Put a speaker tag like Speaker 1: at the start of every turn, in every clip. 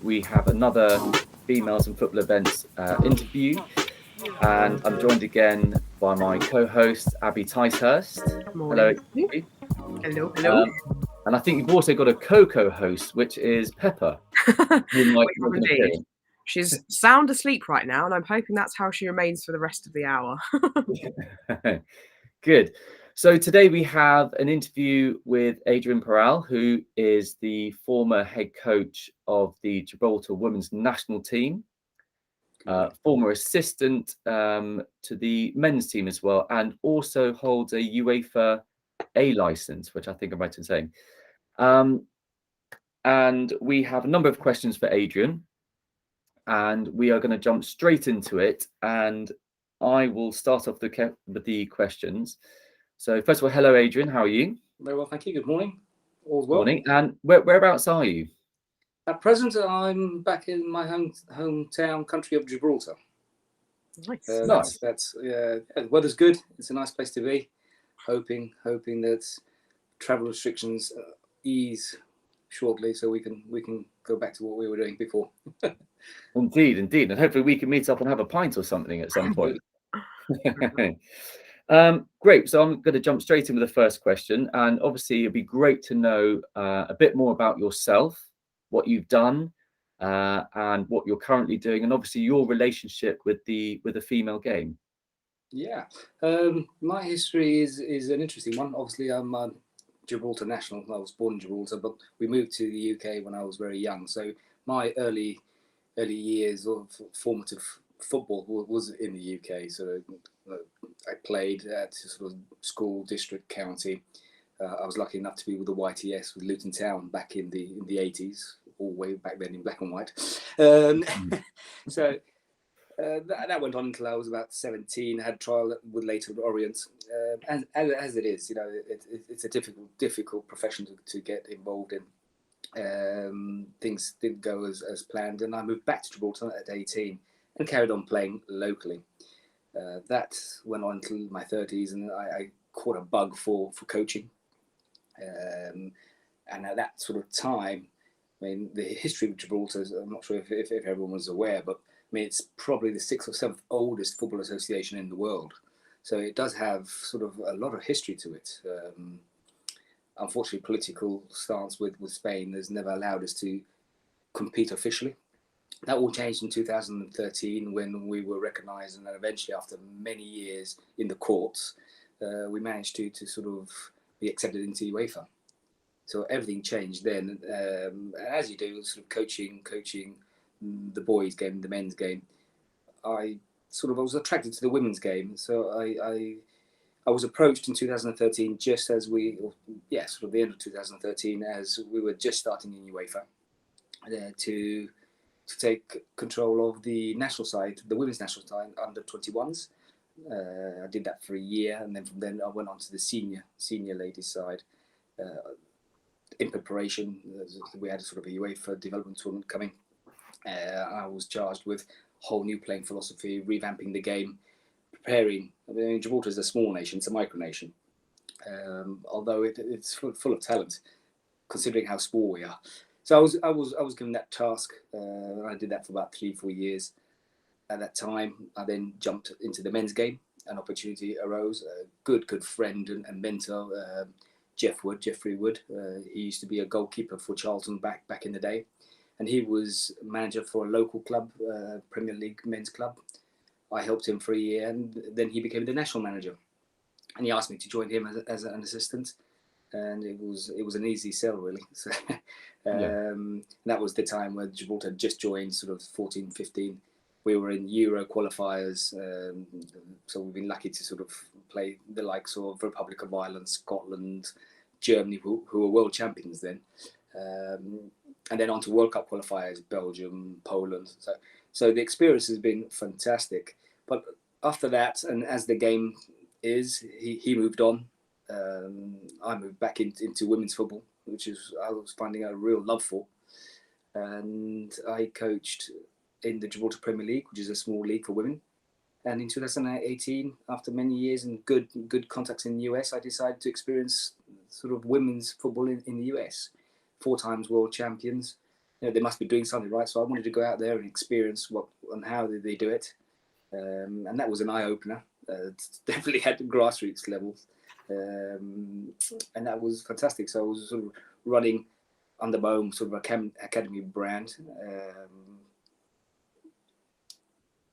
Speaker 1: We have another Females in Football Events interview, and I'm joined again by my co-host, Abi Ticehurst. Hello, Abi.
Speaker 2: Hello.
Speaker 1: And I think you've also got a co-host, which is Pepper.
Speaker 2: She's sound asleep right now, and I'm hoping that's how she remains for the rest of the hour.
Speaker 1: Good. So today we have an interview with Adrian Parral, who is the former head coach of the Gibraltar women's national team, former assistant to the men's team as well, and also holds a UEFA A license, which I think I'm right in saying. And we have a number of questions for Adrian, and we are going to jump straight into it. And I will start off with the questions. So first of all, hello, Adrian. How are you?
Speaker 3: Very well, thank you. Good morning. All's well.
Speaker 1: Morning. And whereabouts are you?
Speaker 3: At present, I'm back in my hometown country of Gibraltar.
Speaker 2: Nice.
Speaker 1: Nice.
Speaker 3: The weather's good. It's a nice place to be. Hoping that travel restrictions ease shortly, so we can go back to what we were doing before.
Speaker 1: Indeed, and hopefully we can meet up and have a pint or something at some point. Great. So I'm going to jump straight in with the first question, and obviously it'd be great to know a bit more about yourself, what you've done, and what you're currently doing, and obviously your relationship with the female game.
Speaker 3: Yeah, my history is an interesting one. Obviously, I'm a Gibraltar national. I was born in Gibraltar, but we moved to the UK when I was very young. So my early years of formative football was in the UK. So I played at sort of school, district, county. I was lucky enough to be with the YTS with Luton Town back in the 80s, all way back then in black and white. So that went on until I was about 17. I had a trial with later Orient, and as it is, it's a difficult profession to get involved in. Things didn't go as planned, and I moved back to Gibraltar at 18 and carried on playing locally. That went on until my 30s, and I caught a bug for coaching. And at that sort of time, I mean, the history of Gibraltar, I'm not sure if everyone was aware, but I mean, it's probably the 6th or 7th oldest football association in the world. So it does have sort of a lot of history to it. Unfortunately, political stance with Spain has never allowed us to compete officially. That all changed in 2013 when we were recognised, and then eventually, after many years in the courts, we managed to sort of be accepted into UEFA. So everything changed then. As you do, sort of coaching the boys' game, the men's game, I was attracted to the women's game. So I was approached in 2013, just as sort of the end of 2013, as we were just starting in UEFA, to take control of the national side, the women's national side, under 21s. I did that for a year, and then from then I went on to the senior ladies side. In preparation, we had a sort of a UEFA development tournament coming. I was charged with whole new playing philosophy, revamping the game, preparing. I mean, Gibraltar is a small nation, it's a micronation, although it's full of talent, considering how small we are. So I was given that task. I did that for about 3-4 years. At that time, I then jumped into the men's game. An opportunity arose. A good friend and mentor, Jeffrey Wood. He used to be a goalkeeper for Charlton back in the day, and he was manager for a local club, Premier League men's club. I helped him for a year, and then he became the national manager. And he asked me to join him as an assistant, and it was an easy sell, really. So, that was the time where Gibraltar had just joined, sort of 14, 15. We were in Euro qualifiers, so we've been lucky to sort of play the likes of Republic of Ireland, Scotland, Germany, who were world champions then, and then on to World Cup qualifiers, Belgium, Poland. So the experience has been fantastic. But after that, and as the game is, he moved on. I moved back into women's football, which I was finding a real love for, and I coached in the Gibraltar Premier League, which is a small league for women. And in 2018, after many years and good contacts in the US, I decided to experience sort of women's football in the US. 4 times world champions. They must be doing something right. So I wanted to go out there and experience what and how they do it. And that was an eye-opener. Definitely at the grassroots level. And that was fantastic. So I was sort of running under my own sort of academy brand,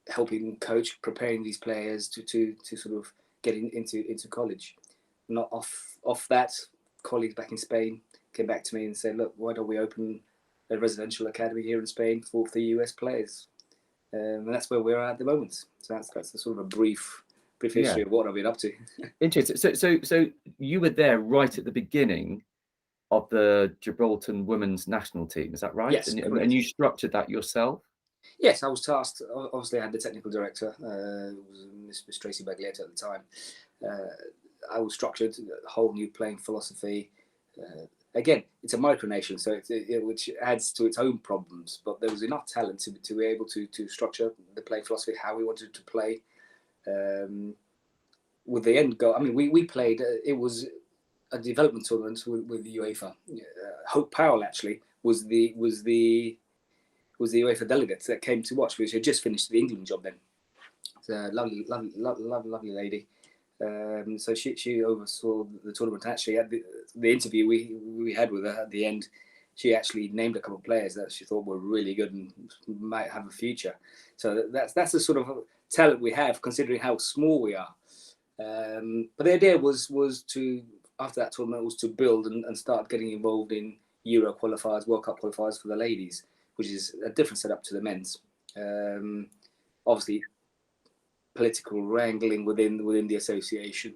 Speaker 3: helping coach, preparing these players to sort of get into college. Not off that, colleagues back in Spain came back to me and said, look, why don't we open a residential academy here in Spain for the US players? And that's where we're at the moment. So that's the sort of a brief history of what I've been up to.
Speaker 1: Interesting. So you were there right at the beginning of the Gibraltar women's national team, is that right?
Speaker 3: Yes,
Speaker 1: and you structured that yourself?
Speaker 3: Yes, I was tasked. Obviously, I had the technical director, was Miss Tracy Baglietto at the time. I was structured a whole new playing philosophy. Again, it's a micronation, so which adds to its own problems. But there was enough talent to be able to structure the playing philosophy, how we wanted to play, with the end goal. I mean, we played. It was a development tournament with the UEFA. Hope Powell actually was the UEFA delegate that came to watch, which had just finished the England job then. It's a lovely lady. So she oversaw the tournament. Actually, at the interview we had with her at the end, she actually named a couple of players that she thought were really good and might have a future. So that's the sort of talent we have, considering how small we are. But the idea was to, after that tournament, was to build and start getting involved in Euro qualifiers, World Cup qualifiers for the ladies, which is a different setup to the men's. Obviously, political wrangling within the association,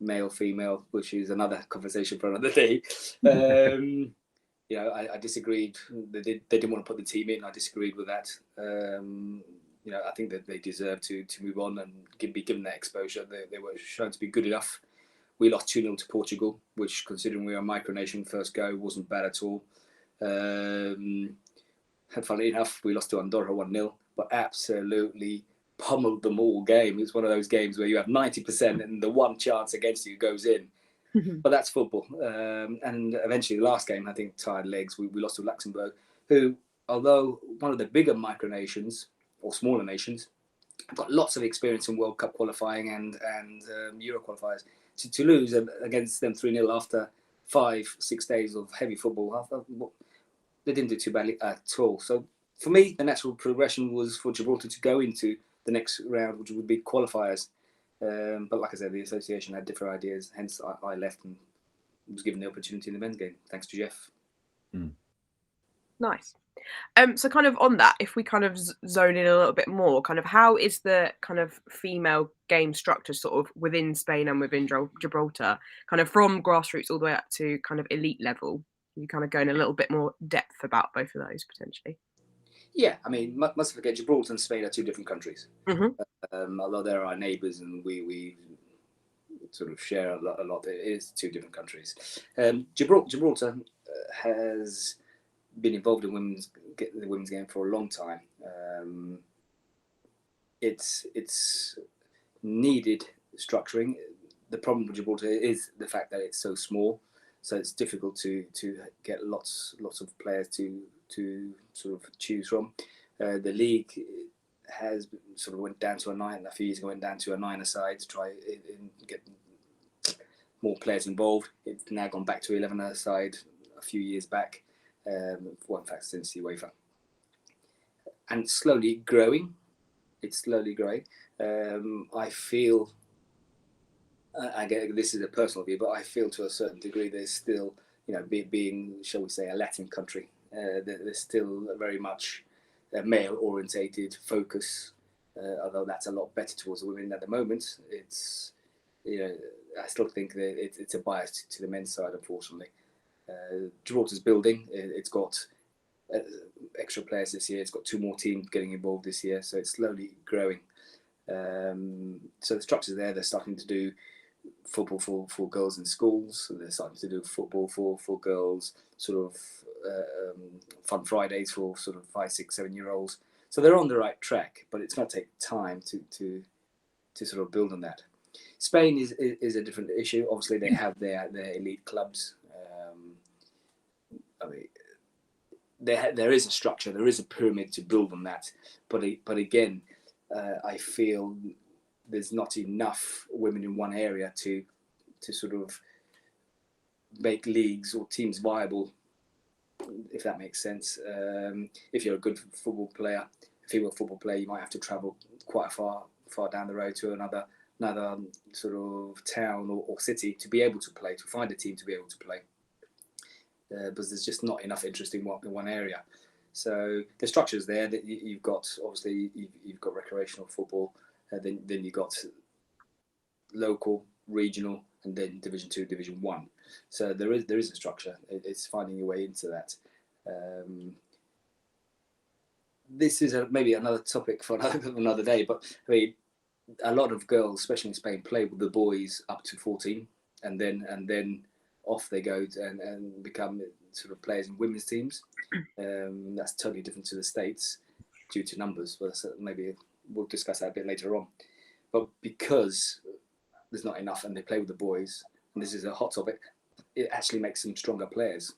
Speaker 3: male, female, which is another conversation for another day. I disagreed. They didn't want to put the team in. I disagreed with that. I think that they deserve to move on and be given that exposure. They were shown to be good enough. We lost 2-0 to Portugal, which, considering we are a micronation first go, wasn't bad at all. Funnily enough, we lost to Andorra 1-0, but absolutely pummeled them all game. It's one of those games where you have 90% and the one chance against you goes in. But that's football. And eventually, the last game, I think, tired legs. We lost to Luxembourg, who, although one of the bigger micronations or smaller nations, have got lots of experience in World Cup qualifying and Euro qualifiers. To lose against them 3-0 after 5-6 days of heavy football, they didn't do too badly at all. So for me, the natural progression was for Gibraltar to go into the next round, which would be qualifiers. But like I said, the association had different ideas. Hence, I left and was given the opportunity in the men's game, thanks to Jeff.
Speaker 2: Nice. So kind of on that, if we kind of zone in a little bit more, kind of how is the kind of female game structure sort of within Spain and within Gibraltar, kind of from grassroots all the way up to kind of elite level? You kind of go in a little bit more depth about both of those potentially.
Speaker 3: Yeah, I mean, must forget Gibraltar and Spain are 2 different countries.
Speaker 2: Mm-hmm.
Speaker 3: Although they're our neighbours and we sort of share a lot, it is 2 different countries. Gibraltar has been involved in the women's game for a long time. It's needed structuring. The problem with Gibraltar is the fact that it's so small, so it's difficult to get lots of players to sort of choose from. The league has sort of went down to a 9 a few years ago, went down to a 9-a-side to try and get more players involved. It's now gone back to 11-a-side a few years back. In fact, since the UEFA, and slowly growing. It's slowly growing. I feel, again, this is a personal view, but I feel to a certain degree there's still, being, shall we say, a Latin country, there's still very much a male-orientated focus. Although that's a lot better towards the women at the moment, it's, I still think that it's a bias to the men's side, unfortunately. Gibraltar's building. It's got extra players this year. It's got 2 more teams getting involved this year, so it's slowly growing. So the structure's there. They're starting to do football for girls in schools. So they're starting to do football for girls, sort of fun Fridays for sort of 5, 6, 7-year-olds. So they're on the right track, but it's going to take time to sort of build on that. Spain is a different issue. Obviously, they have their elite clubs. I mean, there is a structure, there is a pyramid to build on that. But again, I feel there's not enough women in one area to sort of make leagues or teams viable, if that makes sense. If you're a good football player, female football player, you might have to travel quite far down the road to another sort of town or city to be able to play, to find a team to be able to play. Because there's just not enough interest in one area. So the structure's there. That you've got, obviously, you've got recreational football, then you've got local, regional, and then Division 2, Division 1. So there is a structure. It's finding your way into that. This is maybe another topic for another day, but I mean, a lot of girls, especially in Spain, play with the boys up to 14, and then off they go and become sort of players in women's teams. That's totally different to the States due to numbers, but maybe we'll discuss that a bit later on. But because there's not enough and they play with the boys, and this is a hot topic, it actually makes them stronger players.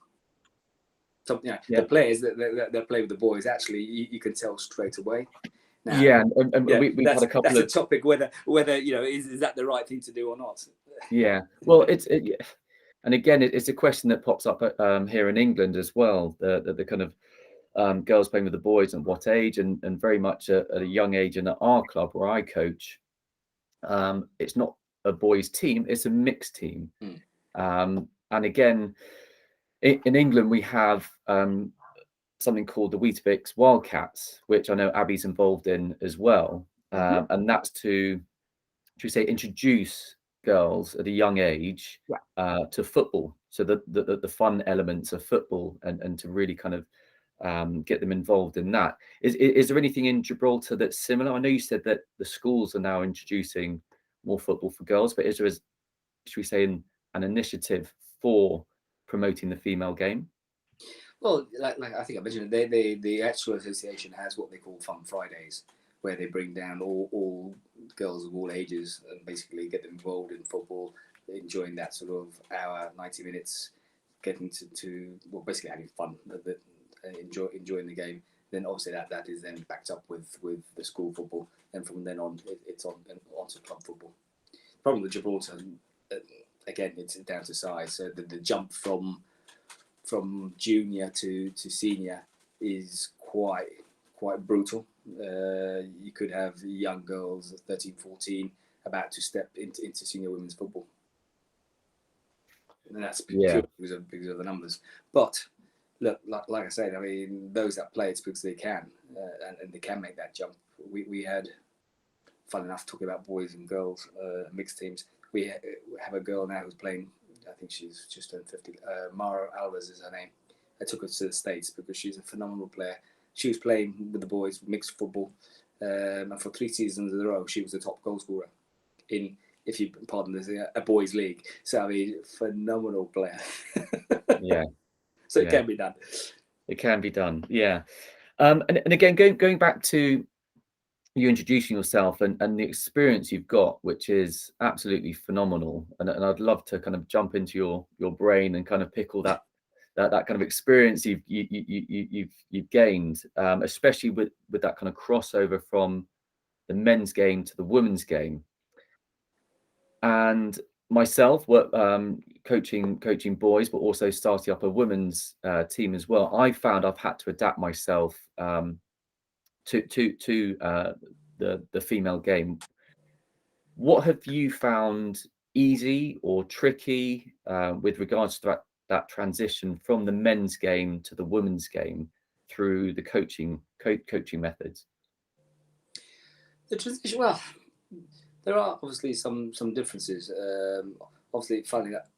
Speaker 3: So, the players that play with the boys, actually, you can tell straight away. Now,
Speaker 1: and we've had a couple
Speaker 3: that's a topic whether is that the right thing to do or not.
Speaker 1: Yeah, well, and again, it's a question that pops up here in England as well. The kind of girls playing with the boys and what age, and very much at a young age. And at our club where I coach, it's not a boys' team; it's a mixed team. And again, in England, we have something called the Weetabix Wildcats, which I know Abby's involved in as well, and that's to introduce girls at a young age to football, so the fun elements of football, and to really kind of get them involved in that. Is there anything in Gibraltar that's similar? I know you said that the schools are now introducing more football for girls, but is there, should we say, an initiative for promoting the female game?
Speaker 3: Well, like I think I mentioned, the actual association has what they call Fun Fridays, where they bring down all girls of all ages and basically get them involved in football, enjoying that sort of hour, 90 minutes, getting to basically having fun, enjoying the game. Then obviously that is then backed up with the school football, and from then on it's onto club football. The problem with Gibraltar, again, it's down to size. So the jump from junior to senior is quite brutal. You could have young girls, 13, 14, about to step into senior women's football. And that's purely because of the numbers. But look, like I said, I mean, those that play, it's because they can, and they can make that jump. We had, fun enough, talking about boys and girls, mixed teams. We have a girl now who's playing, I think she's just turned 50. Mara Alves is her name. I took her to the States because she's a phenomenal player. She was playing with the boys, mixed football, and for 3 seasons in a row, she was the top goal scorer in, if you pardon this, a boys' league. So, I mean, phenomenal player. So it can be done.
Speaker 1: It can be done, yeah. And again, going back to you introducing yourself and the experience you've got, which is absolutely phenomenal, and I'd love to kind of jump into your brain and kind of pick all that kind of experience you've gained, especially with that kind of crossover from the men's game to the women's game. And myself, coaching boys, but also starting up a women's team as well. I found I've had to adapt myself to the female game. What have you found easy or tricky with regards to that transition from the men's game to the women's game through the coaching methods?
Speaker 3: The transition, well, there are obviously some differences. Obviously, finding that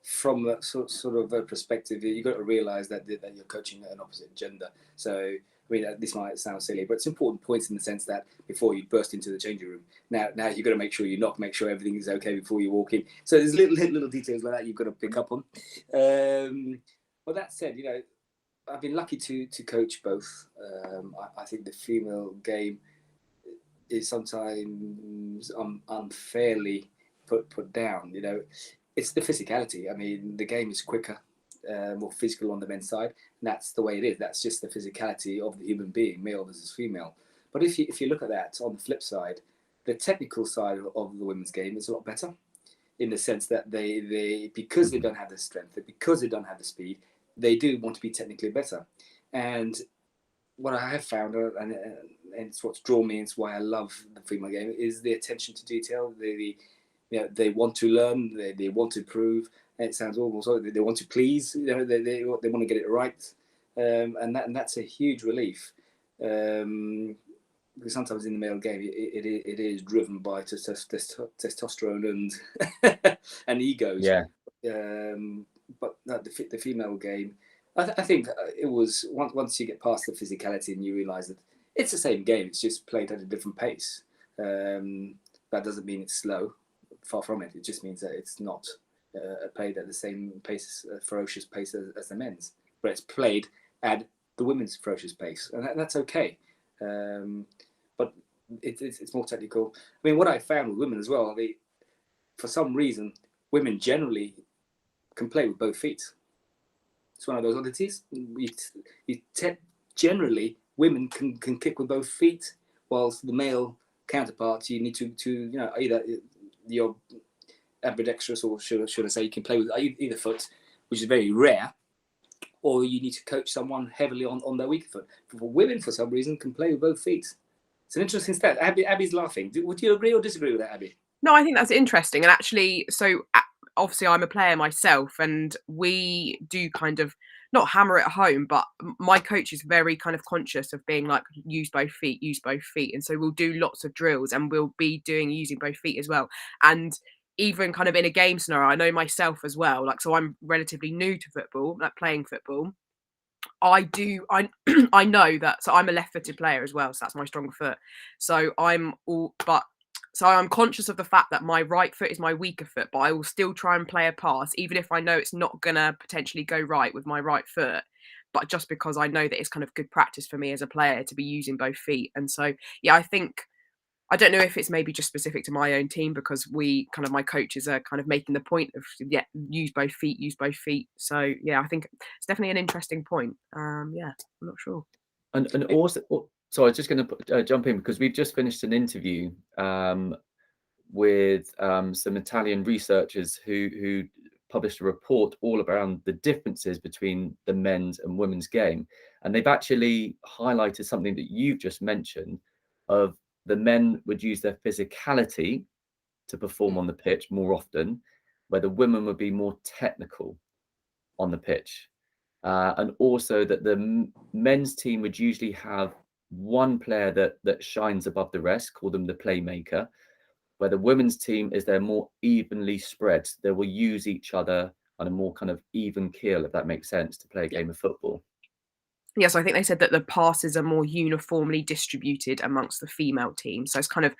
Speaker 3: from a sort of a perspective, you've got to realise that you're coaching an opposite gender. So, I mean, this might sound silly, but it's important points in the sense that before you burst into the changing room, now you've got to make sure you knock, make sure everything is okay before you walk in. So there's little details like that you've got to pick up on. But that said, I've been lucky to coach both. I think the female game is sometimes unfairly put down. It's the physicality. I mean, the game is quicker, more physical on the men's side, and that's the way it is. That's just the physicality of the human being, male versus female. But if you look at that on the flip side, the technical side of the women's game is a lot better, in the sense that they because they don't have the strength, because they don't have the speed, they do want to be technically better. And what I have found, and it's what's drawn me, it's why I love the female game, is the attention to detail. They want to learn, they want to improve. And it sounds almost like they want to please. They want to get it right, and that's a huge relief. Because sometimes in the male game, it is driven by testosterone and egos.
Speaker 1: Yeah.
Speaker 3: But no, the female game, I think it was once you get past the physicality and you realise that it's the same game, it's just played at a different pace. That doesn't mean it's slow. Far from it. It just means that it's not played at the same pace, ferocious pace as the men's, but it's played at the women's ferocious pace, and that's okay. But it's more technical. I mean, what I found with women as well, for some reason, women generally can play with both feet. It's one of those oddities. Generally, women can kick with both feet, whilst the male counterparts, you need to either you're ambidextrous, or should I say, you can play with either foot, which is very rare, or you need to coach someone heavily on their weaker foot. For women, for some reason, can play with both feet. It's an interesting stat. Abby's laughing. Would you agree or disagree with that, Abi?
Speaker 2: No, I think that's interesting. And actually, so obviously I'm a player myself, and we do kind of not hammer it home, but my coach is very kind of conscious of being like, use both feet. And so we'll do lots of drills, and we'll be using both feet as well. And even kind of in a game scenario, I know myself as well, like, so I'm relatively new to football, like playing football. I know that, so I'm a left-footed player as well, so that's my stronger foot. So I'm conscious of the fact that my right foot is my weaker foot, but I will still try and play a pass, even if I know it's not gonna potentially go right with my right foot. But just because I know that it's kind of good practice for me as a player to be using both feet. And so, yeah, I don't know if it's maybe just specific to my own team, because my coaches are kind of making the point of, use both feet. So yeah, I think it's definitely an interesting point. I'm not sure.
Speaker 1: And also, so I was just going to jump in, because we've just finished an interview with some Italian researchers who published a report all around the differences between the men's and women's game. And they've actually highlighted something that you've just mentioned, of the men would use their physicality to perform on the pitch more often, where the women would be more technical on the pitch. And also that the men's team would usually have one player that shines above the rest, call them the playmaker, where the women's team they're more evenly spread. They will use each other on a more kind of even keel, if that makes sense, to play a game of football.
Speaker 2: Yes, I think they said that the passes are more uniformly distributed amongst the female team. So it's kind of,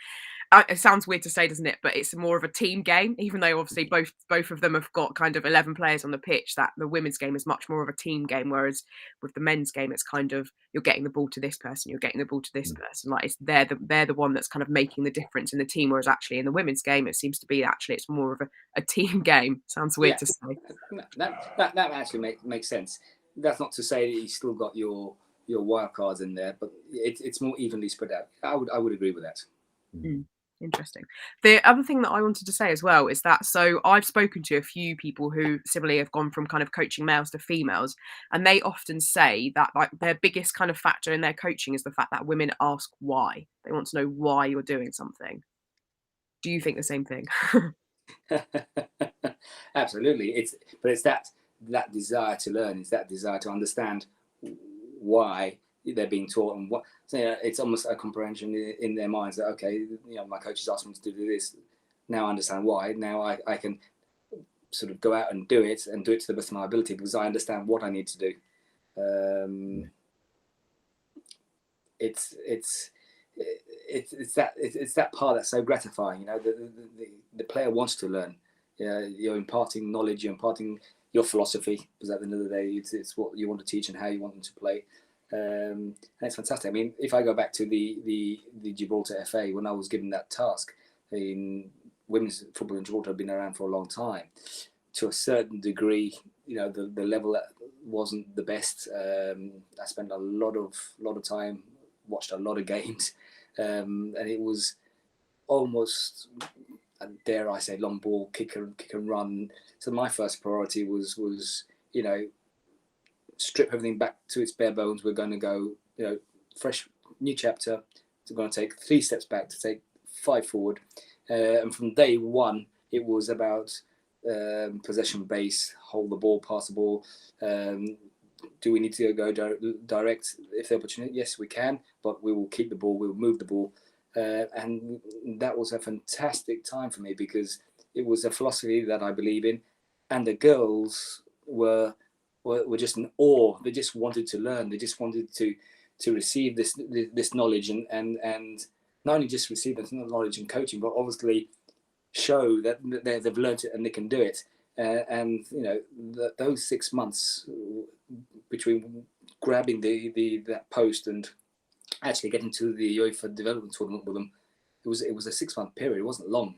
Speaker 2: it sounds weird to say, doesn't it? But it's more of a team game, even though obviously both of them have got kind of 11 players on the pitch. That the women's game is much more of a team game, whereas with the men's game, it's kind of, you're getting the ball to this person, you're getting the ball to this person. Like, they're the one that's kind of making the difference in the team. Whereas actually in the women's game, it seems to be actually it's more of a team game. Sounds weird to say.
Speaker 3: That actually makes sense. That's not to say that you still got your wild cards in there, but it's more evenly spread out. I would agree with that.
Speaker 2: Interesting. The other thing that I wanted to say as well is that, so I've spoken to a few people who similarly have gone from kind of coaching males to females, and they often say that like their biggest kind of factor in their coaching is the fact that women ask why. They want to know why you're doing something. Do you think the same thing?
Speaker 3: Absolutely. It's that desire to learn, it's that desire to understand why they're being taught, and what, so it's almost a comprehension in their minds that, okay, my coach has asked me to do this, now I understand why, now I can sort of go out and do it to the best of my ability, because I understand what I need to do. It's that part that's so gratifying. The player wants to learn. You're imparting knowledge, you're imparting your philosophy, because at the end of the day, it's what you want to teach and how you want them to play. And it's fantastic. I mean, if I go back to the Gibraltar FA, when I was given that task, women's football in Gibraltar had been around for a long time. To a certain degree, the level wasn't the best. I spent a lot of time, watched a lot of games, and it was almost, dare I say, long ball, kick and run. So my first priority was strip everything back to its bare bones. We're going to go, fresh, new chapter. We're going to take 3 steps back to take 5 forward. And from day one, it was about possession base, hold the ball, pass the ball. Do we need to go direct if the opportunity? Yes, we can, but we will keep the ball, we will move the ball. And that was a fantastic time for me, because it was a philosophy that I believe in. And the girls were just in awe. They just wanted to learn. They just wanted to receive this knowledge and not only just receive this knowledge and coaching, but obviously show that they've learned it and they can do it. And those 6 months between grabbing that post and actually getting to the UEFA development tournament with them, it was a 6-month period. It wasn't long.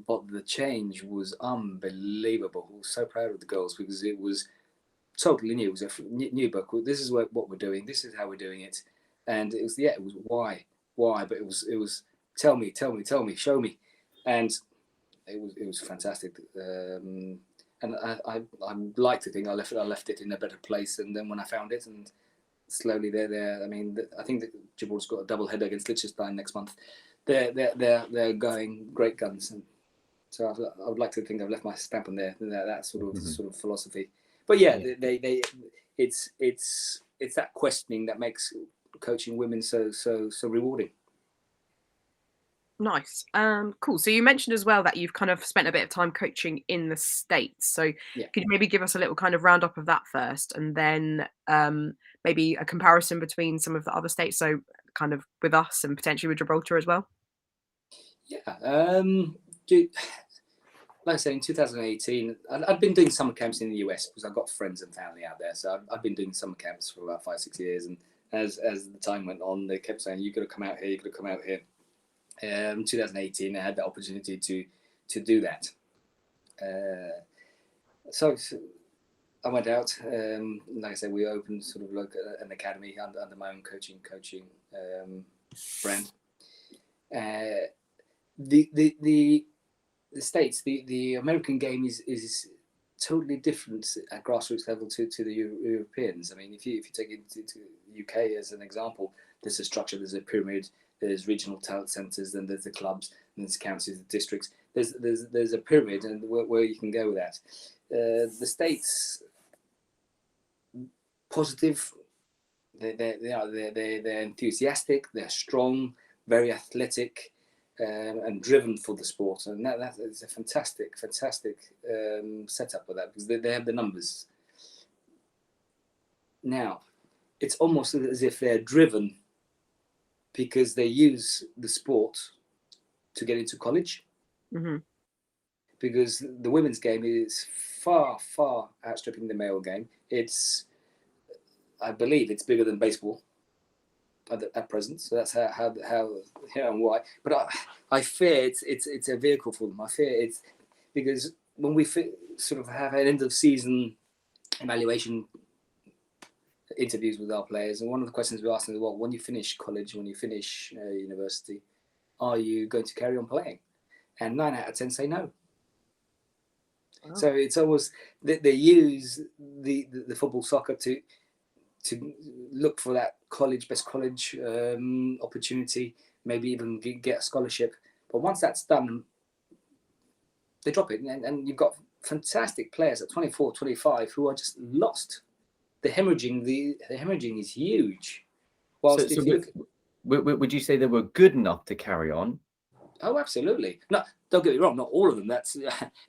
Speaker 3: But the change was unbelievable. I was so proud of the girls, because it was totally new. It was a new book. This is what we're doing. This is how we're doing it. And it was why, but it was tell me, show me, and it was fantastic. And I like to think I left it in a better place, and then when I found it, and slowly they're there. I mean, I think that Gibraltar's got a double header against Liechtenstein next month. They're going great guns, and so I would like to think I've left my stamp on there. That sort of philosophy. But it's that questioning that makes coaching women so rewarding.
Speaker 2: Nice. Cool. So you mentioned as well that you've kind of spent a bit of time coaching in the States. So could you maybe give us a little kind of roundup of that first, and then maybe a comparison between some of the other states, so kind of with us and potentially with Gibraltar as well?
Speaker 3: Yeah. Like I said, in 2018, I'd been doing summer camps in the US because I've got friends and family out there. So I've been doing summer camps for about 5-6 years. And as the time went on, they kept saying, "You've got to come out here, you've got to come out here." In 2018, I had the opportunity to do that. So I went out. Like I said, we opened sort of like an academy under my own coaching brand. The States, the American game is totally different at grassroots level to the Europeans. I mean, if you take it to the UK as an example, there's a structure, there's a pyramid, there's regional talent centres, then there's the clubs, and there's counties, the districts. There's a pyramid, and where you can go with that. The States, positive. They're enthusiastic. They're strong, very athletic, and driven for the sport. And that is a fantastic setup for that, because they have the numbers. Now, it's almost as if they're driven because they use the sport to get into college.
Speaker 2: Mm-hmm.
Speaker 3: Because the women's game is far outstripping the male game. I believe it's bigger than baseball at present. So that's how and why. But I fear it's a vehicle for them. I fear it's because when we sort of have an end of season evaluation interviews with our players, and one of the questions we ask them is, well, when you finish college, when you finish university, are you going to carry on playing? And 9 out of 10 say no. Wow. So it's almost they use the football soccer to look for that best college opportunity, maybe even get a scholarship. But once that's done, they drop it, and you've got fantastic players at 24, 25 who are just lost. The hemorrhaging is huge.
Speaker 1: Whilst would you say they were good enough to carry on?
Speaker 3: Oh, absolutely. No, don't get me wrong. Not all of them. That's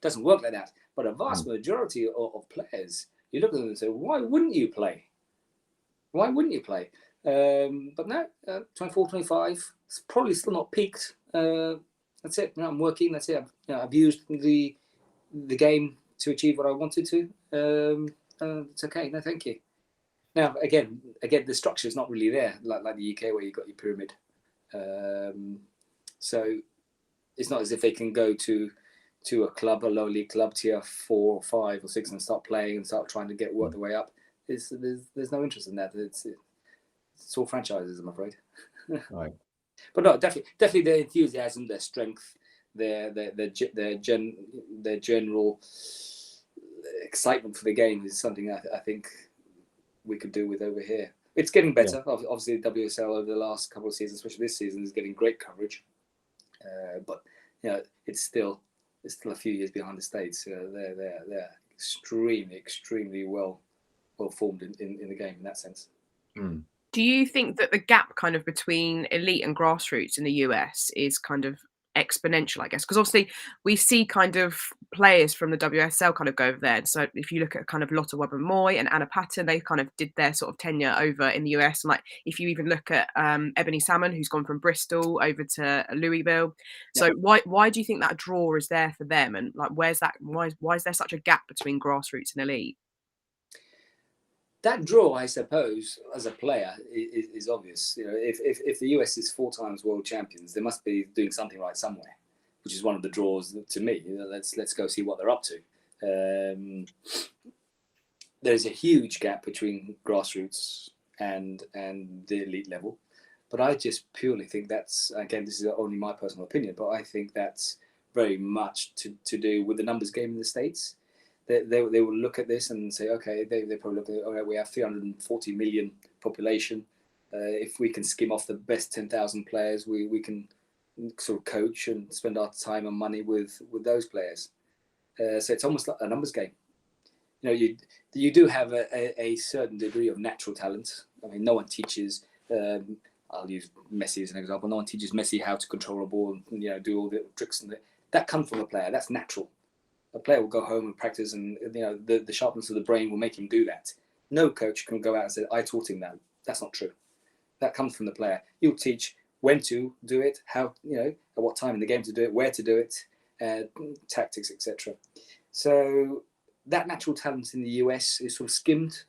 Speaker 3: doesn't work like that. But a vast majority of players, you look at them and say, "Why wouldn't you play? Why wouldn't you play?" But no, 24, 25. It's probably still not peaked. That's it. I'm working. That's it. I've used the game to achieve what I wanted to. It's okay. No, thank you. Now, again, the structure is not really there like the UK where you've got your pyramid. So it's not as if they can go to a club, a low league club, tier 4 or 5 or 6, and start playing and start trying to work their way up. There's no interest in that. It's all franchises, I'm afraid.
Speaker 1: Right.
Speaker 3: But no, definitely their enthusiasm, their strength, their general excitement for the game is something I think we could do with over here. It's getting better. Yeah. Obviously, WSL over the last couple of seasons, especially this season, is getting great coverage. But it's still a few years behind the States. They're extremely well formed in the game in that sense.
Speaker 1: Mm.
Speaker 2: Do you think that the gap kind of between elite and grassroots in the US is kind of exponential, I guess? Because obviously we see kind of players from the WSL kind of go over there. So if you look at kind of Lotta Wubben-Moy and Anna Patton, they kind of did their sort of tenure over in the US. And like if you even look at Ebony Salmon, who's gone from Bristol over to Louisville. So why do you think that draw is there for them? And like why is there such a gap between grassroots and elite?
Speaker 3: That draw, I suppose, as a player, is obvious. If the US is 4 times world champions, they must be doing something right somewhere, which is one of the draws to me. Let's go see what they're up to. There's a huge gap between grassroots and the elite level, but I just purely think that's, again, this is only my personal opinion, but I think that's very much to do with the numbers game in the States. They will look at this and say, okay, they probably look at, okay, we have 340 million population. If we can skim off the best 10,000 players, we can sort of coach and spend our time and money with those players. So it's almost like a numbers game. You do have a certain degree of natural talent. I mean, no one teaches. I'll use Messi as an example. No one teaches Messi how to control a ball and do all the tricks and that comes from a player. That's natural. A player will go home and practice, and the sharpness of the brain will make him do that. No coach can go out and say, I taught him that. That's not true. That comes from the player. You'll teach when to do it, how, at what time in the game to do it, where to do it, tactics, etc. So that natural talent in the US is sort of skimmed.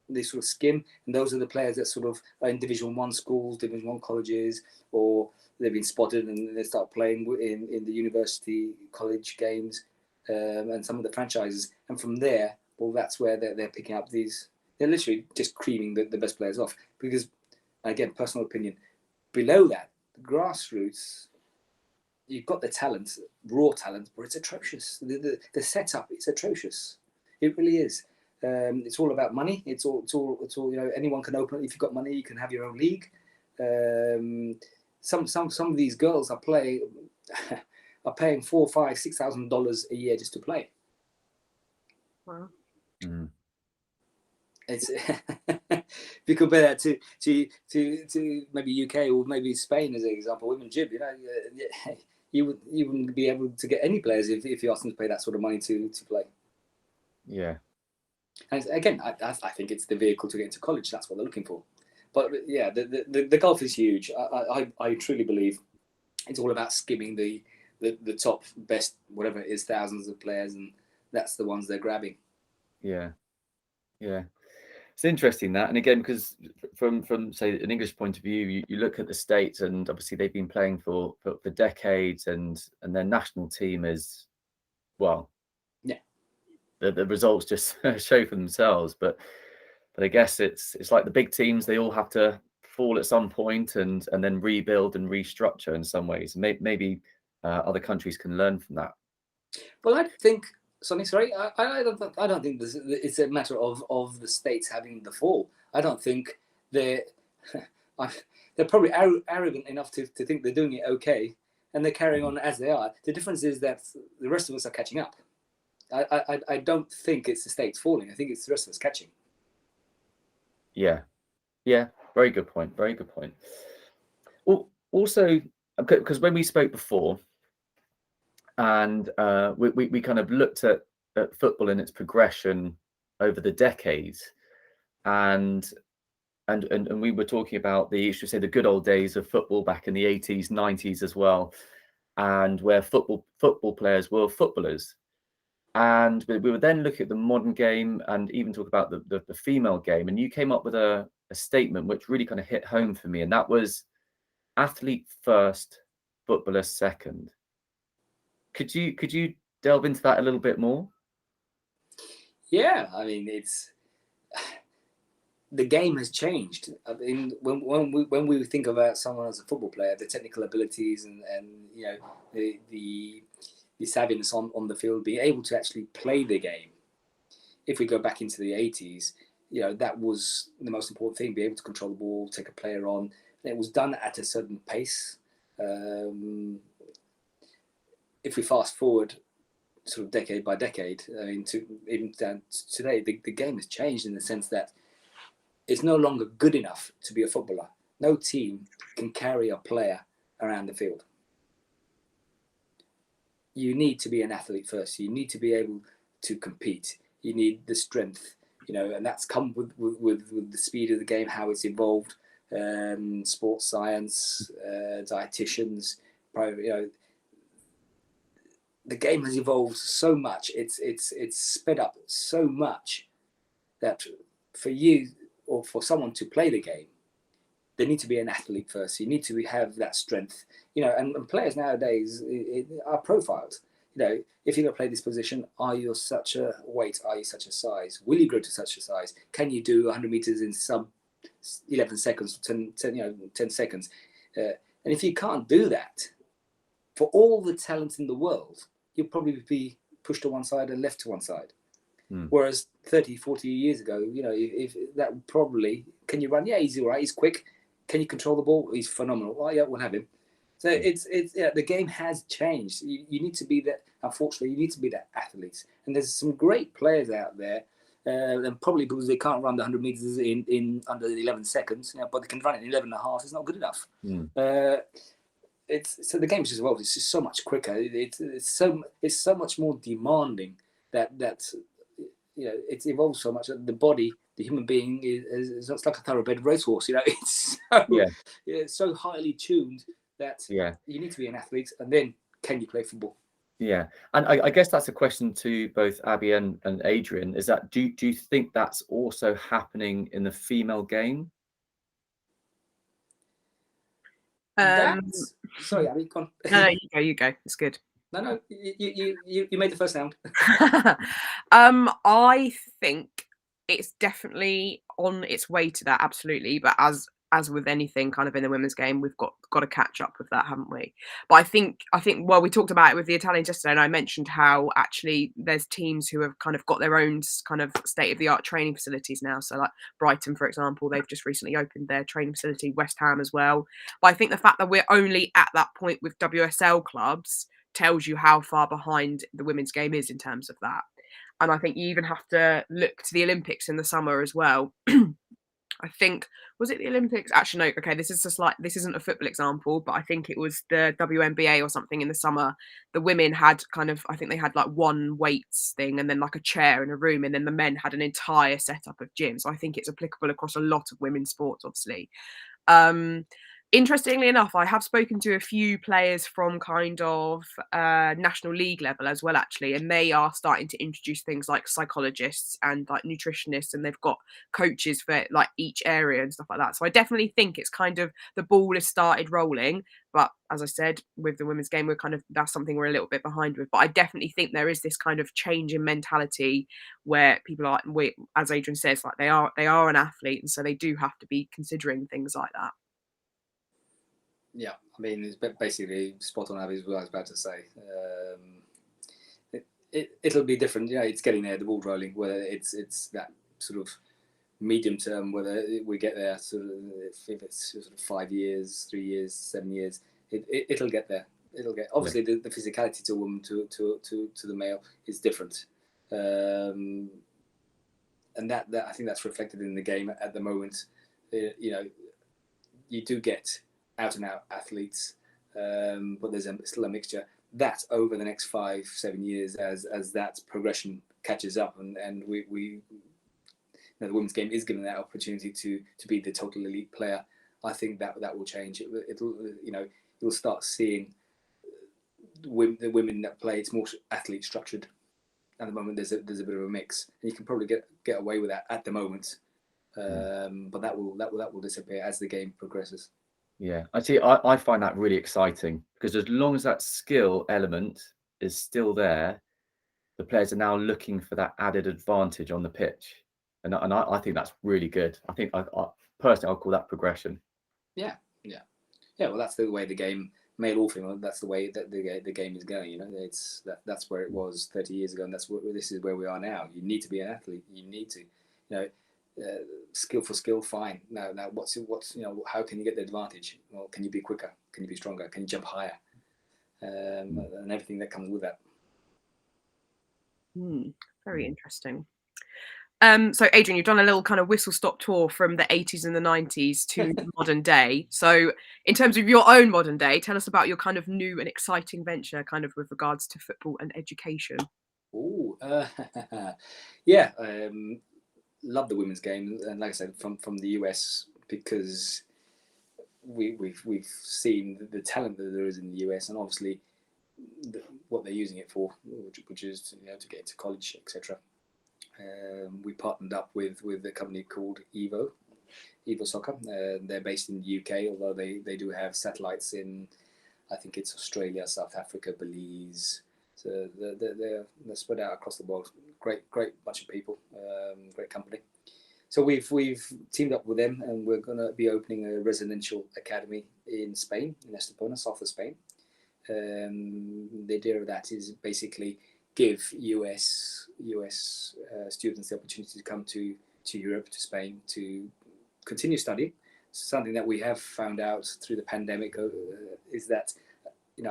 Speaker 3: They sort of skim, and those are the players that sort of are in Division 1 schools, Division 1 colleges, or they've been spotted and they start playing in the university college games. And some of the franchises, and from there, well, that's where they're picking up these. They're literally just creaming the best players off. Because, again, personal opinion, below that, the grassroots, you've got the talent, raw talent, but it's atrocious. The setup, it's atrocious. It really is. It's all about money. It's all. Anyone can open. If you've got money, you can have your own league. Some of these girls are paying $4,000, $5,000, $6,000 a year just to play.
Speaker 2: Wow.
Speaker 1: Mm.
Speaker 3: It's if you compare that to maybe UK or maybe Spain as an example, women jib, you wouldn't be able to get any players if you asked them to pay that sort of money to play.
Speaker 1: Yeah.
Speaker 3: And again, I think it's the vehicle to get into college. That's what they're looking for. But yeah, the gulf is huge. I truly believe it's all about skimming the top best, whatever it is, thousands of players, and that's the ones they're grabbing.
Speaker 1: Yeah. It's interesting that, and again, because from say an English point of view, you look at the States, and obviously they've been playing for decades, and their national team is, well,
Speaker 3: yeah,
Speaker 1: the results just show for themselves. But I guess it's like the big teams; they all have to fall at some point, and then rebuild and restructure in some ways. Maybe other countries can learn from that.
Speaker 3: Well, I think, Sonny, sorry, I don't think it's a matter of the States having the fall. I don't think they're probably arrogant enough to think they're doing it okay, and they're carrying on as they are. The difference is that the rest of us are catching up. I don't think it's the States falling. I think it's the rest of us catching.
Speaker 1: Yeah. Very good point. Well, also, because when we spoke before, and we kind of looked at football and its progression over the decades, and we were talking about the good old days of football back in the 80s, 90s as well, and where football players were footballers. And we were then looking at the modern game and even talk about the female game. And you came up with a statement which really kind of hit home for me. And that was athlete first, footballer second. Could you delve into that a little bit more?
Speaker 3: Yeah, I mean, it's the game has changed. I mean, when we think about someone as a football player, the technical abilities and you know the savviness on the field, being able to actually play the game. If we go back into the 80s, you know, that was the most important thing: be able to control the ball, take a player on. And it was done at a certain pace. If we fast forward sort of decade by decade even down to today, the game has changed in the sense that it's no longer good enough to be a footballer. No team can carry a player around the field. You need to be an athlete first. You need to be able to compete. You need the strength, you know, and that's come with the speed of the game, how it's evolved. Sports science, dietitians, you know, the game has evolved so much. It's sped up so much that for you or for someone to play the game, they need to be an athlete first. You need to have that strength, you know. And players nowadays are profiled. You know, if you're going to play this position, are you such a weight? Are you such a size? Will you grow to such a size? Can you do 100 meters in sub 11 seconds, 10 seconds? And if you can't do that, for all the talent in the world, you'll probably be pushed to one side and left to one side. Whereas 30, 40 years ago, you know, if that probably, can you run? Yeah, he's all right. He's quick. Can you control the ball? He's phenomenal. Oh, yeah, we'll have him. So the game has changed. You need to be that. Unfortunately, you need to be that athlete. And there's some great players out there, and probably because they can't run the 100 meters in under 11 seconds, you know, but they can run it in 11 and a half. It's not good enough. So the game's just evolved. It's just so much quicker. It's so much more demanding that you know, it's evolved so much that the body, the human being, is it's like a thoroughbred racehorse. You know, it's so highly tuned that you need to be an athlete, and then can you play football?
Speaker 1: Yeah, and I guess that's a question to both Abi and Adrian. Is that do you think that's also happening in the female game?
Speaker 3: Sorry, Abi, come on.
Speaker 2: No, you go. It's good.
Speaker 3: No, you made the first sound.
Speaker 2: I think it's definitely on its way to that, absolutely. But as with anything kind of in the women's game, we've got to catch up with that, haven't we? But I think well, we talked about it with the Italians yesterday, and I mentioned how actually there's teams who have kind of got their own kind of state of the art training facilities now. So like Brighton, for example, they've just recently opened their training facility, West Ham as well. But I think the fact that we're only at that point with WSL clubs tells you how far behind the women's game is in terms of that. And I think you even have to look to the Olympics in the summer as well. I think, was it the Olympics? Actually, no, okay, this isn't a football example, but I think it was the WNBA or something in the summer. The women had kind of, I think they had like one weights thing and then like a chair in a room, and then the men had an entire setup of gym. So I think it's applicable across a lot of women's sports, obviously. Interestingly enough, I have spoken to a few players from kind of national league level as well, actually, and they are starting to introduce things like psychologists and like nutritionists, and they've got coaches for like each area and stuff like that. So I definitely think it's kind of the ball has started rolling, but as I said, with the women's game, that's something we're a little bit behind with. But I definitely think there is this kind of change in mentality where people are, as Adrian says, like they are an athlete, and so they do have to be considering things like that.
Speaker 3: Yeah, I mean, it's basically spot on, Abby, is what I was about to say. It'll be different. You know, it's getting there, the ball rolling, whether it's that sort of medium term, whether we get there sort of, if it's sort of 5 years, 3 years, 7 years, it'll get there. It'll get, obviously the physicality to a woman to the male is different. And that I think that's reflected in the game at the moment. You know, you do get out and out athletes, but there's still a mixture. That over the next 5-7 years, as that progression catches up, and we you know, the women's game is given that opportunity to be the total elite player. I think that will change. It'll you know, you'll start seeing the women that play. It's more athlete structured. at the moment there's a bit of a mix, and you can probably get away with that at the moment. But that will disappear as the game progresses.
Speaker 1: Yeah, I find that really exciting, because as long as that skill element is still there, the players are now looking for that added advantage on the pitch, and I think that's really good. I think I personally, I'll call that progression.
Speaker 3: Yeah. Well, that's the way the game, male or female, that's the way that the game is going. You know, that's where it was 30 years ago, and this is where we are now. You need to be an athlete. You need to, skill for skill, fine. Now what's how can you get the advantage? Well, can you be quicker? Can you be stronger? Can you jump higher? And everything that comes with that.
Speaker 2: Very interesting. So Adrian, you've done a little kind of whistle stop tour from the 80s and the 90s to modern day. So in terms of your own modern day, tell us about your kind of new and exciting venture kind of with regards to football and education.
Speaker 3: Yeah, love the women's game, and like I said, from the US, because we've seen the talent that there is in the US, and obviously what they're using it for, which is to get into college, etc. We partnered up with a company called Evo Soccer. They're based in the UK, although they do have satellites in, I think it's Australia, South Africa, Belize. So they're spread out across the world. Great bunch of people, great company. So we've teamed up with them, and we're going to be opening a residential academy in Spain, in Estepona, south of Spain. The idea of that is basically give US students the opportunity to come to Europe, to Spain, to continue study. Something that we have found out through the pandemic is that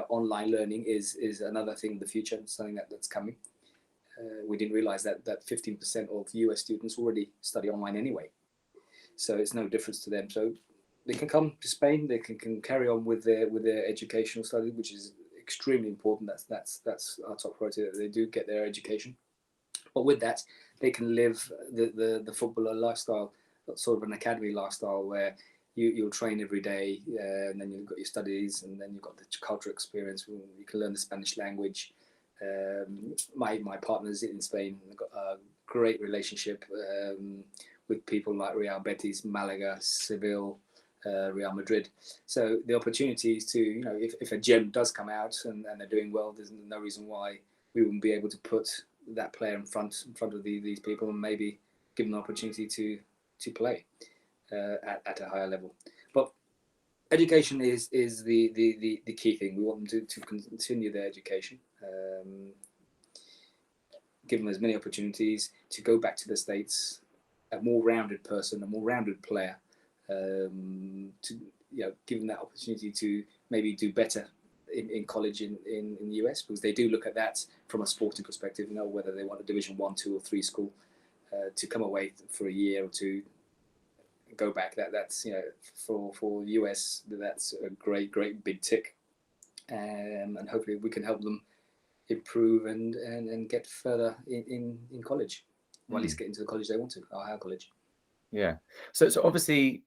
Speaker 3: online learning is another thing in the future, something that's coming. We didn't realize that 15% of US students already study online anyway, so it's no difference to them. So they can come to Spain, they can carry on with their educational study, which is extremely important. That's our top priority, that they do get their education. But with that, they can live the footballer lifestyle, sort of an academy lifestyle, where you'll train every day, and then you've got your studies, and then you've got the cultural experience. You can learn the Spanish language. My partners in Spain have got a great relationship with people like Real Betis, Malaga, Seville, Real Madrid. So the opportunities to, if a gem does come out and they're doing well, there's no reason why we wouldn't be able to put that player in front of these people, and maybe give them the opportunity to play at a higher level. But education is the key thing. We want them to continue their education, give them as many opportunities to go back to the States, a more rounded person, a more rounded player, to give them that opportunity to maybe do better in college in the US, because they do look at that from a sporting perspective, whether they want a Division 1, 2 or 3 school, to come away for a year or two, go back. That's for US, that's a great big tick, and hopefully we can help them improve and get further in college, or at least get into the college they want to, our higher college.
Speaker 1: Yeah. So obviously,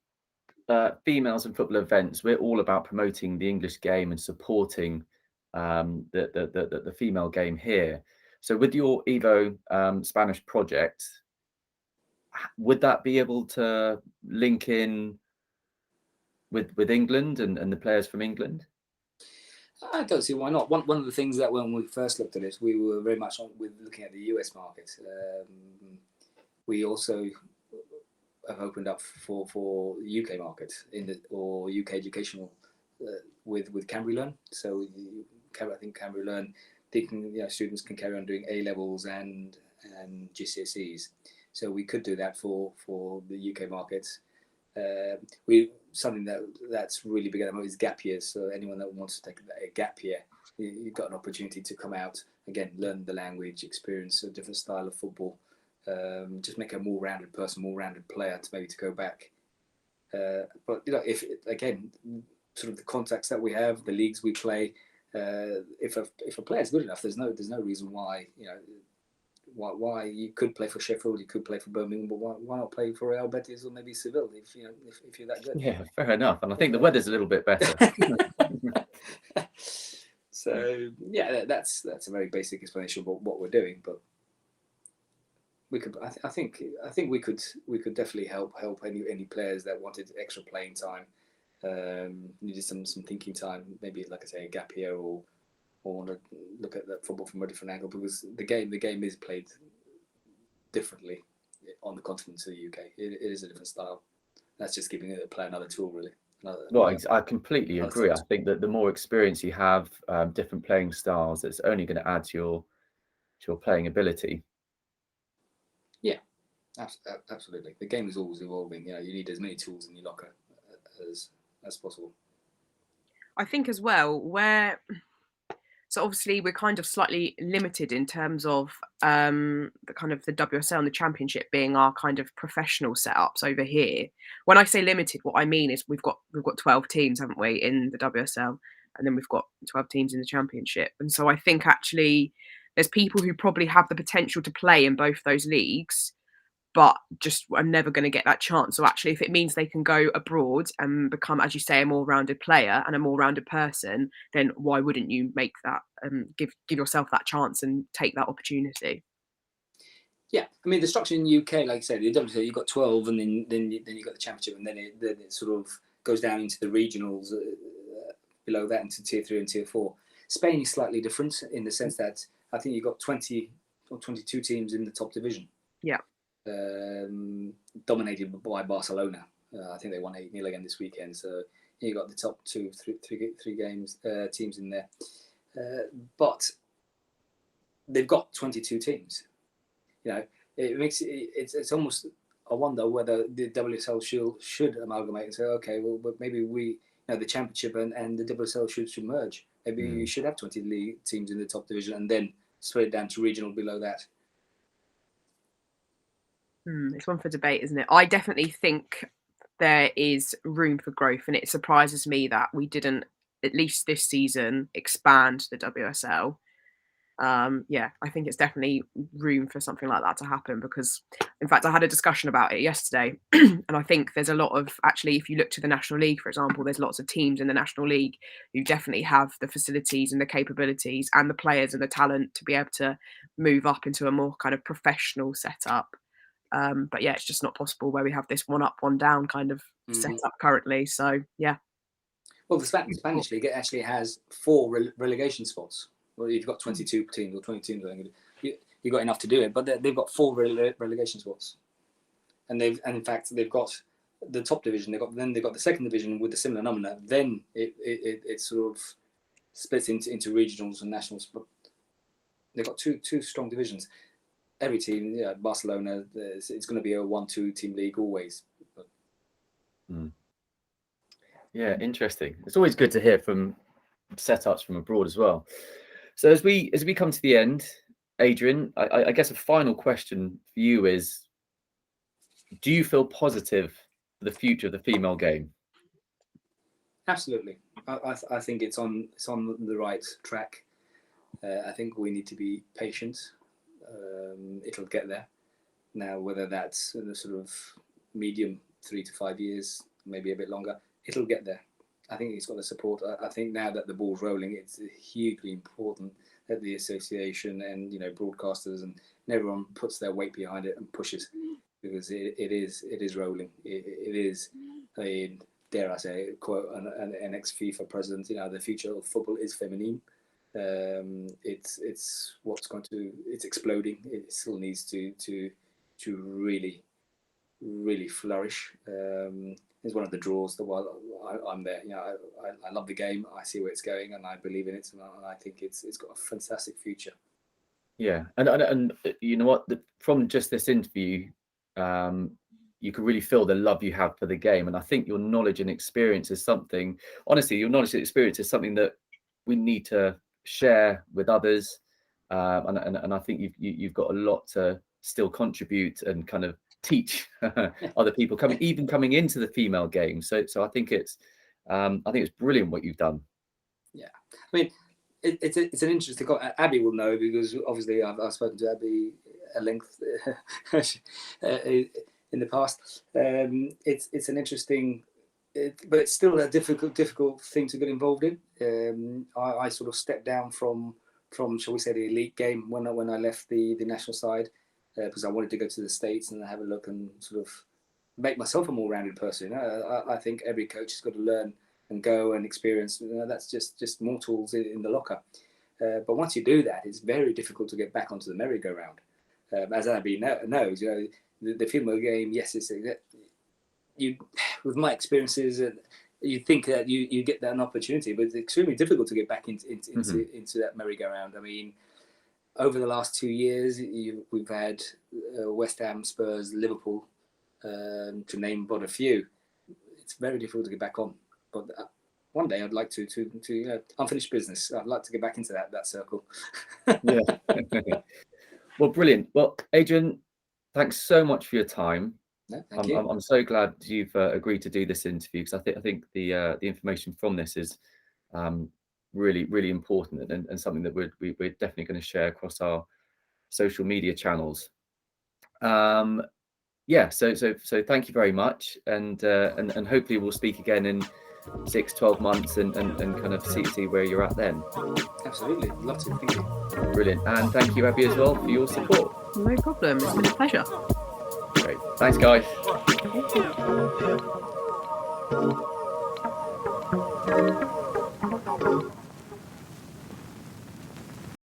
Speaker 1: females and football events, we're all about promoting the English game and supporting the female game here. So with your Evo Spanish project, would that be able to link in with England and the players from England?
Speaker 3: I don't see why not. One of the things that when we first looked at it, we were very much on with looking at the US market. We also have opened up for the UK market or UK educational with Cambry Learn. So I think Cambry Learn, students can carry on doing A levels and GCSEs. So we could do that for the UK market. Something that's really big at the moment is gap years. So anyone that wants to take a gap year, you've got an opportunity to come out again, learn the language, experience a different style of football, just make a more rounded person, more rounded player to maybe to go back. But if again, sort of the contacts that we have, the leagues we play, if a player is good enough, there's no reason why why you could play for Sheffield, you could play for Birmingham, but why not play for Real Betis or maybe Seville if you're that good?
Speaker 1: Yeah, fair enough. And I think the weather's a little bit better.
Speaker 3: So yeah, that's a very basic explanation of what we're doing. But we could. I think we could definitely help any players that wanted extra playing time, needed some thinking time, maybe like I say a gap year, or want to look at that football from a different angle, because the game is played differently on the continent to the UK. It is a different style. That's just giving the player another tool, really.
Speaker 1: Well, I completely agree. I think that the more experience you have, different playing styles, it's only going to add to your playing ability.
Speaker 3: Yeah, absolutely. The game is always evolving. You need as many tools in your locker as possible.
Speaker 2: I think as well, so obviously we're kind of slightly limited in terms of the kind of the WSL and the Championship being our kind of professional setups over here. When I say limited, what I mean is we've got 12 teams, haven't we, in the WSL, and then we've got 12 teams in the Championship. And so I think actually there's people who probably have the potential to play in both those leagues, but just are never going to get that chance. So actually, if it means they can go abroad and become, as you say, a more rounded player and a more rounded person, then why wouldn't you make that, give yourself that chance and take that opportunity?
Speaker 3: Yeah, I mean the structure in the UK, like I said, the WSL, you've got 12, and then you got the Championship, and then it sort of goes down into the regionals below that, into Tier 3 and Tier 4. Spain is slightly different in the sense that I think you've got 20 or 22 teams in the top division.
Speaker 2: Yeah.
Speaker 3: Dominated by Barcelona. I think they won 8-0 again this weekend. So you got the top three teams in there, but they've got 22 teams. It makes it's almost. I wonder whether the WSL should amalgamate and say, okay, well, but maybe the Championship and the WSL should merge. Maybe you should have 20 league teams in the top division and then split it down to regional below that.
Speaker 2: It's one for debate, isn't it? I definitely think there is room for growth, and it surprises me that we didn't, at least this season, expand the WSL. I think it's definitely room for something like that to happen, because in fact I had a discussion about it yesterday and I think there's a lot of, actually, if you look to the National League, for example, there's lots of teams in the National League who definitely have the facilities and the capabilities and the players and the talent to be able to move up into a more kind of professional setup. But yeah, it's just not possible where we have this one up, one down kind of setup currently. So yeah.
Speaker 3: Well, the Spanish League actually has 4 relegation spots. Well, you've got 22 teams or 20 teams, I think you've got enough to do it. But they've got 4 relegation spots, and in fact they've got the top division. They've got the second division with a similar number. Then it sort of splits into regionals and nationals. But they've got two strong divisions. Every team, Barcelona, it's going to be a 1-2 team league always.
Speaker 1: Yeah, interesting. It's always good to hear from setups from abroad as well. So as we come to the end, Adrian, I guess a final question for you is: do you feel positive for the future of the female game?
Speaker 3: Absolutely. I think it's on the right track. I think we need to be patient. It'll get there. Now, whether that's in the sort of medium 3 to 5 years, maybe a bit longer, it'll get there. I think it's got the support. I think now that the ball's rolling, it's hugely important that the association and broadcasters and everyone puts their weight behind it and pushes, because it is rolling. It is a, dare I say, quote an ex-FIFA president. The future of football is feminine. It's exploding. It still needs to really flourish. It's one of the draws that while I'm there, I love the game. I see where it's going, and I believe in it, and I think it's got a fantastic future.
Speaker 1: Yeah, and you know what? From just this interview, you can really feel the love you have for the game, and I think your knowledge and experience is something. Honestly, your knowledge and experience is something that we need to share with others, and I think you've got a lot to still contribute and kind of teach other people coming into the female game. So I think it's brilliant what you've done.
Speaker 3: Yeah, I mean, it's an interesting. Abi will know, because obviously I've spoken to Abi at length in the past. It's an interesting, but it's still a difficult thing to get involved in. I sort of stepped down from shall we say the elite game when I left the national side. because I wanted to go to the States and have a look and sort of make myself a more rounded person. I think every coach has got to learn and go and experience. That's just more tools in the locker. But once you do that, it's very difficult to get back onto the merry-go-round. As Abi knows, the female game, yes, with my experiences, you think that you get that opportunity, but it's extremely difficult to get back into that merry-go-round. I mean, over the last 2 years, we've had West Ham, Spurs, Liverpool, to name but a few. It's very difficult to get back on. But one day I'd like to unfinished business. I'd like to get back into that circle.
Speaker 1: Yeah. Well, brilliant. Well, Adrian, thanks so much for your time.
Speaker 3: No, thank you.
Speaker 1: I'm so glad you've agreed to do this interview, because I think the information from this is really, really important, and something that we're definitely going to share across our social media channels. Yeah, so thank you very much, and hopefully we'll speak again in 6-12 months and kind of see where you're at then.
Speaker 3: Absolutely, love to. Thank you.
Speaker 1: Brilliant. And thank you, Abi, as well, for your support.
Speaker 2: No problem, it's been a pleasure.
Speaker 1: Great. Thanks, guys.
Speaker 2: Thank you.